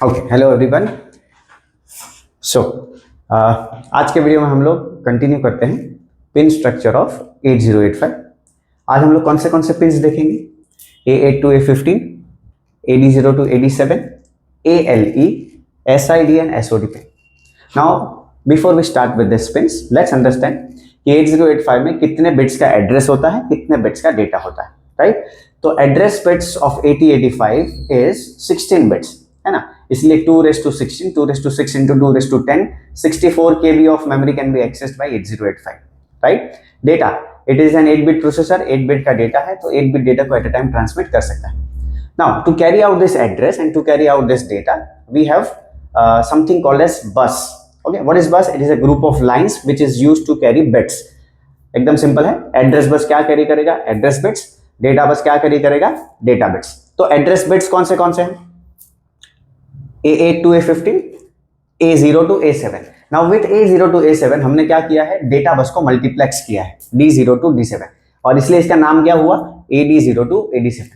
Okay, hello everyone. सो आज के video में हम लोग कंटिन्यू करते हैं पिन स्ट्रक्चर ऑफ 8085। आज हम लोग कौन से पिन्स देखेंगे? A8 to A15, AD0 to AD7, ALE, SID and SOD pin. Now before we start with these pins, let's understand कि 8085 में कितने बिट्स का एड्रेस होता है, कितने बिट्स का डेटा होता है, राइट? तो address bits of 8085 is 16 bits, है ना? इसलिए 2^16, 2^6 into 2^10, 64 KB of memory can be accessed by 8085, right? Data, it is an 8-bit processor, 8 bit का डेटा है, तो 8 बिट डेटा को एट अ टाइम ट्रांसमिट कर सकता है. Now to carry out this address and to carry out this data, we have something called as bus. Okay, what is bus? It is a group of lines which is used to carry bits. एकदम simple है. Address bus क्या carry करेगा? Address bits. Data bus क्या carry करेगा? Data bits. तो address bits कौन से हैं? A8 to A15, A0 to A7. Now with A0 to A7 हमने क्या किया है? डेटा बस को मल्टीप्लेक्स किया है D0 to D7 और इसलिए इसका नाम क्या हुआ? AD0 to AD7.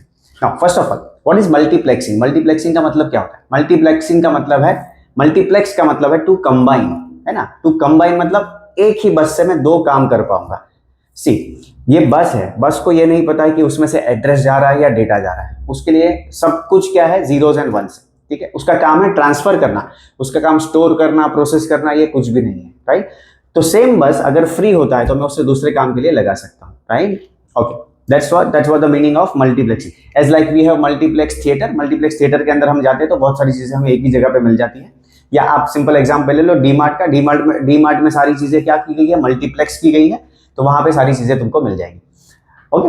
Now first of all, what is multiplexing? Multiplexing का मतलब क्या होता है? मल्टीप्लेक्सिंग का मतलब है, मल्टीप्लेक्स का मतलब है टू कंबाइन, है ना? टू कंबाइन मतलब एक ही बस से मैं दो काम कर पाऊंगा. सी, ये बस है, बस को ये नहीं पता है कि उसमें से एड्रेस जा रहा है या डेटा जा रहा है. उसके लिए सब कुछ क्या है? जीरोज एंड वंस, ठीक है? उसका काम है ट्रांसफर करना, उसका काम स्टोर करना, प्रोसेस करना, ये कुछ भी नहीं है, राइट? तो सेम बस अगर फ्री होता है तो मैं उससे दूसरे काम के लिए लगा सकता हूँ, right? Okay, that's what the meaning of multiplexing. As like we have multiplex theater, multiplex theater के अंदर हम जाते हैं तो बहुत सारी चीजें हमें एक ही जगह पे मिल जाती हैं. या आप सिंपल एग्जांपल ले लो डीमार्ट का. डीमार्ट में सारी चीजें क्या की गई है? मल्टीप्लेक्स की गई है, तो वहां पे सारी चीजें तुमको मिल जाएंगी. ओके,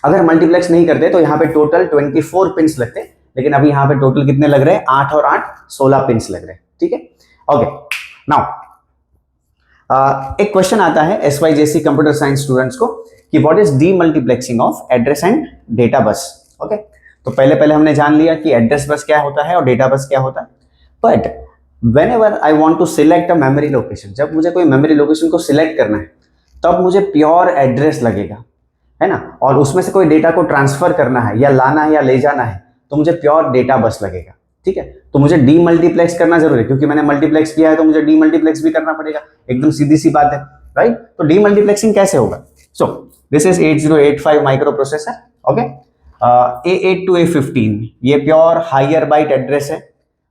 अगर मल्टीप्लेक्स नहीं करते तो यहाँ पे टोटल 24 पिन्स लगते, लेकिन अभी यहाँ पे टोटल कितने लग रहे हैं? 8 और 8 16 पिन्स लग रहे हैं, ठीक है? ओके, नाउ एक क्वेश्चन आता है SYJC कंप्यूटर साइंस स्टूडेंट्स को कि what is demultiplexing of address and data bus. Okay, तो पहले हमने जान लिया कि एड्रेस बस क्या होता है और डेटा बस क्या होता है. But whenever I want to select a memory location, जब मुझे कोई मेमोरी लोकेशन को सिलेक्ट करना है तब मुझे प्योर एड्रेस लगेगा, है ना? और उसमें से कोई डेटा को ट्रांसफर करना है या लाना है या ले जाना है तो मुझे प्योर डेटा बस लगेगा, ठीक है? तो मुझे डीमल्टीप्लेक्स करना जरूरी है, क्योंकि मैंने मल्टीप्लेक्स किया है तो मुझे डीमल्टीप्लेक्स भी करना पड़ेगा. एकदम सीधी सी बात है, राइट? तो डीमल्टीप्लेक्सिंग कैसे होगा? So this is 8085 micro processor. Okay, A8 to A15 ये प्योर हायर बाइट एड्रेस है.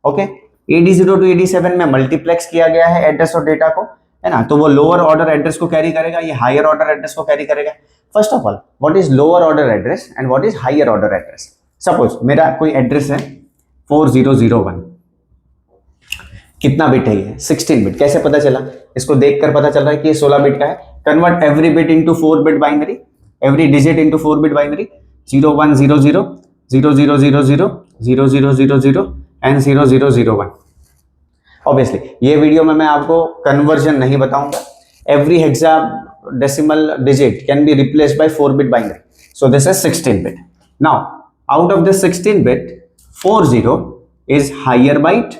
ओके, AD0 to AD7 में मल्टीप्लेक्स किया गया है एड्रेस और डेटा को, है ना? तो वो लोअर ऑर्डर एड्रेस को कैरी करेगा, ये हायर ऑर्डर एड्रेस को कैरी करेगा. First of all, what is lower order address and what is higher order address? Suppose मेरा कोई एड्रेस है 4001, कितना बिट है ये? 16 बिट. कैसे पता चला? इसको देखकर पता चल रहा है कि ये 16 बिट का है. Convert every bit into 4 bit binary, every digit into 4 bit binary. 0100, 0000, 0000 and 0001. Obviously ये वीडियो में मैं आपको कन्वर्जन नहीं बताऊंगा. Every hexadecimal digit can be replaced by 4 bit binary. So this is 16 bit. Now out of this 16 bit, 40 is higher byte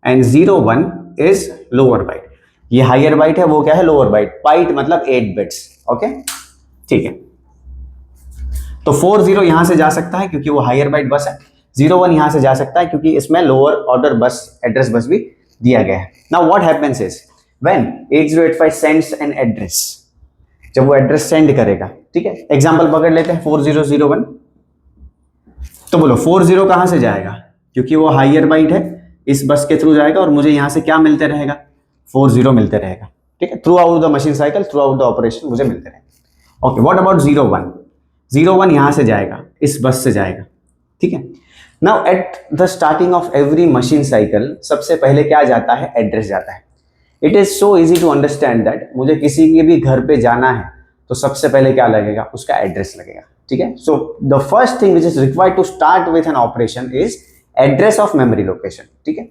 and 01 is lower byte. ये higher byte है, वो क्या है? lower byte. byte मतलब 8 bits. Okay, ठीक है? तो 40 यहां से जा सकता है क्योंकि वो higher byte बस है. 01 यहां से जा सकता है क्योंकि इसमें lower order बस एड्रेस बस भी दिया गया है. Now what happens is when 8085 sends an address, जब वो एड्रेस सेंड करेगा, ठीक है? एग्जाम्पल पकड़ लेते हैं 4001. तो बोलो 40 कहां से जाएगा? क्योंकि वो हायर बाइट है, इस बस के थ्रू जाएगा और मुझे यहां से क्या मिलते रहेगा? 40 मिलते रहेगा, ठीक है? Through out the machine cycle, through out the operation मुझे मिलते रहेगा. Okay, what about 01? 01 यहां से जाएगा, इस बस से जाएगा, ठीक है? Now at the starting of every machine cycle सबसे पहले क्या जाता है? एड्रेस जाता है. It is so easy to understand that मुझे किसी के भी घर पे जाना है तो सबसे पहले क्या लगेगा? उसका एड्रेस लगेगा, ठीक है? So the first thing which is required to start with an operation is address of memory location, ठीक है?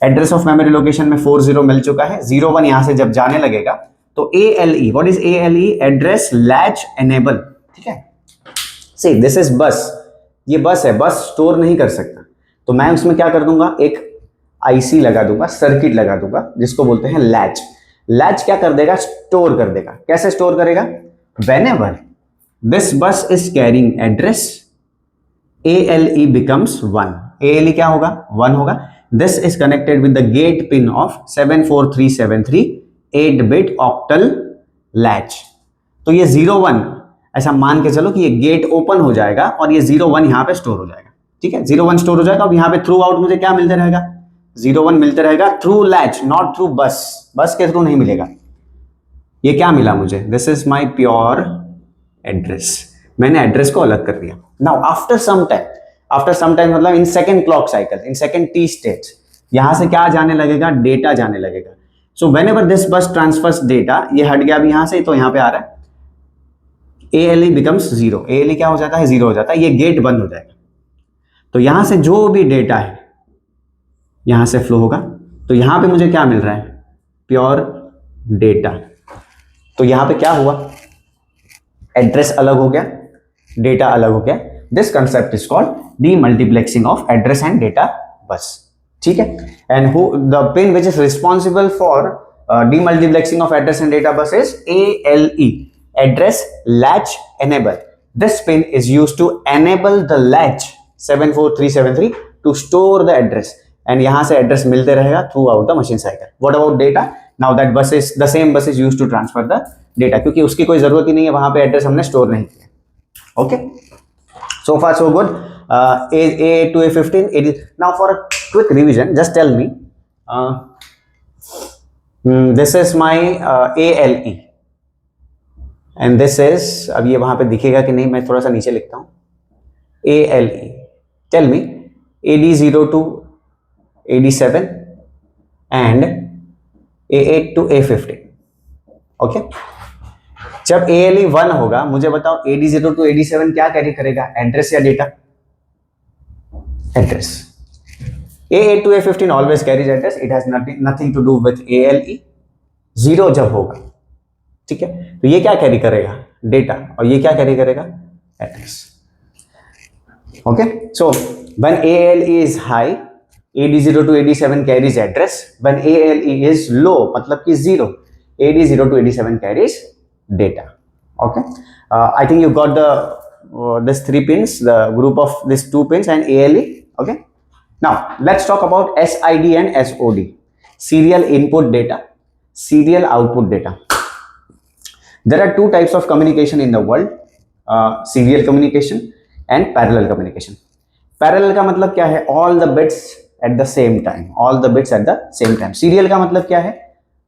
एड्रेस ऑफ मेमोरी लोकेशन में 40 मिल चुका है. 01 यहां से जब जाने लगेगा तो ALE, what is ALE? Address latch enable, ठीक है? सी, दिस इज बस. ये बस है, बस स्टोर नहीं कर सकता, तो मैं उसमें क्या कर दूंगा? एक IC लगा दूंगा, सर्किट लगा दूंगा, जिसको बोलते हैं लैच. लैच क्या कर देगा? स्टोर कर देगा. कैसे स्टोर करेगा? Whenever this bus is carrying address, ALE becomes 1. ALE क्या होगा? 1 होगा. This is connected with the gate pin of 74373 8-bit octal latch. तो ये 01 ऐसा मान के चलो कि ये गेट ओपन हो जाएगा और ये 01 यहाँ पे स्टोर हो जाएगा। ठीक है, 01 स्टोर हो जाएगा। अब यहाँ पे थ्रू आउट मुझे क्या मिलते रहेगा, 01 मिलते रहेगा थ्रू लैच, नॉट थ्रू बस। बस के थ्रू नहीं मिलेगा। ये क्या मिला मुझे, this is my pure address. मैंने एड्रेस को अलग कर दिया। नाउ आफ्टर सम टाइम मतलब in second clock cycle, in second T states, यहां से क्या जाने लगेगा, डेटा जाने लगेगा। सो वेन एवर दिस बस ट्रांसफर्स डेटा, ये हट गया अभी यहां से, तो यहां पे आ रहा है ALE बिकम्स 0। ALE क्या हो जाता है, 0 हो जाता है। ये गेट बंद हो जाएगा। तो यहां से जो भी डेटा है यहां से फ्लो होगा। तो यहां पे मुझे क्या मिल रहा है, प्योर डेटा। तो यहां पे क्या हुआ, एड्रेस अलग हो गया, डेटा अलग हो गया। This concept is called demultiplexing of address and data bus. ठीक है, and who the pin which is responsible for demultiplexing of address and data bus is ALE, address latch enable. This pin is used to enable the latch 74373 to store the address, and यहाँ से address मिलते रहेगा throughout the machine cycle. What about data? Now that bus is the same bus is used to transfer the data, क्योंकि उसकी कोई जरूरत ही नहीं है, वहां पे एड्रेस हमने स्टोर नहीं किया। Okay, so far so good. A8 to A15. It is now for a quick revision. Just tell me, this is my ALE. And this is, अब ये वहां पे दिखेगा कि नहीं, मैं थोड़ा सा नीचे लिखता हूं, ALE। Tell me, AD0 to AD7 and A8 to A15। Okay, जब ALE 1 होगा, मुझे बताओ AD0 to AD7 क्या कैरी करेगा, एड्रेस या data? Address. A8 to A15 always carries address, it has nothing to do with ALE। 0 जब होगा, ठीक है, तो ये क्या कैरी करेगा, डेटा, और ये क्या कैरी करेगा, address. Okay, so when ALE is high, AD0 to AD7 carries address. When ALE is low, मतलब कि 0, AD0 to AD7 carries data. Okay, I think you got the this 3 pins, the group of these 2 pins and ALE. Okay, now let's talk about SID and SOD, serial input data, serial output data. There are 2 types of communication in the world, serial communication and parallel communication. Parallel का मतलब क्या है, all the bits at the same time, all the bits at the same time. Serial का मतलब क्या है,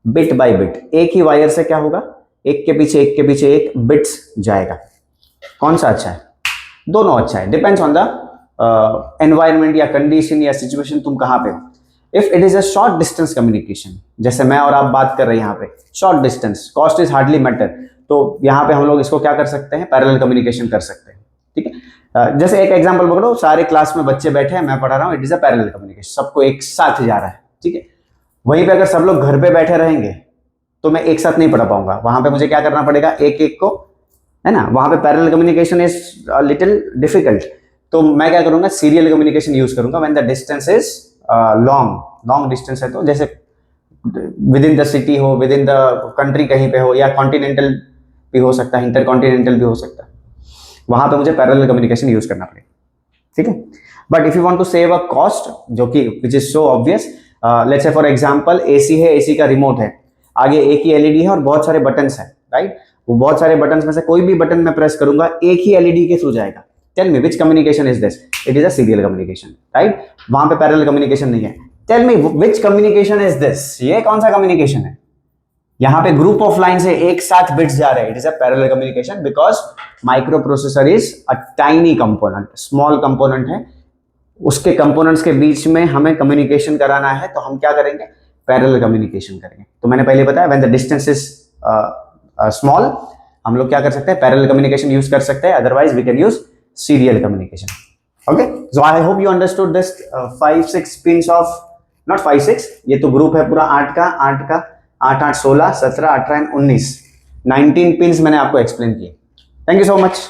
bit by bit, एक ही wire से क्या होगा, एक के पीछे एक बिट्स जाएगा। कौन सा अच्छा है, दोनों अच्छा है, डिपेंड्स ऑन द एनवायरमेंट या कंडीशन या सिचुएशन, तुम कहाँ पे हो। If it is a short distance communication, जैसे मैं और आप बात कर रहे हैं यहाँ पे, short distance, cost is hardly matter, तो यहाँ पे हम लोग इसको क्या कर सकते हैं, पैरेलल कम्युनिकेशन कर सकते हैं। ठीक है, जैसे एक एग्जांपल पकड़ो, सारे क्लास में बच्चे बैठे हैं, मैं पढ़ा रहा हूँ, it is a parallel communication, सबको एक साथ जा रहा है। ठीक है, वहीं पे अगर सब लोग घर पे बैठे रहेंगे तो मैं एक साथ नहीं पढ़ा पाऊंगा, वहां पे मुझे क्या करना पड़ेगा, एक एक को, है ना, वहां पे parallel communication is little difficult. तो मैं क्या करूंगा, सीरियल कम्युनिकेशन यूज करूंगा when the distance is long distance है, तो जैसे विद इन द सिटी हो, विद इन द कंट्री कहीं पे हो, या कॉन्टिनेंटल भी हो सकता है, इंटरकॉन्टिनेंटल भी हो सकता है, वहां पे मुझे पैरेलल कम्युनिकेशन यूज करना पड़ेगा। ठीक है, but if you want to save a cost, जो कि which is so obvious, let's say for example AC है, एसी का रिमोट है, आगे एक ही एलईडी है और बहुत सारे बटन्स हैं, राइट, वो बहुत सारे बटन्स में से कोई भी बटन मैं प्रेस करूंगा, एक ही एलईडी के थ्रू जाएगा। Tell me which communication is this, it is a serial communication, right, वहां पे पैरेलल कम्युनिकेशन नहीं है। Tell me which communication is this, ये कौन सा कम्युनिकेशन है, यहाँ पे ग्रुप ऑफ लाइन से एक साथ बिट्स जा रहे हैं, it is a parallel communication, because micro processor is a tiny component, small component है, उसके कंपोनेंट्स के बीच में हमें कम्युनिकेशन कराना है, तो हम क्या करेंगे, पैरेलल कम्युनिकेशन करेंगे। तो मैंने पहले बताया when the distance is small, हम लोग क्या कर सकते हैं, पैरेलल कम्युनिकेशन यूज कर सकते हैं, otherwise we can use serial communication. Okay, so I hope you understood this 5-6 pins of, not 5-6, ये तो ग्रुप है पूरा 8 का 8, 16, 17, 18 एंड 19 पिंस मैंने आपको एक्सप्लेन किए। Thank you so much.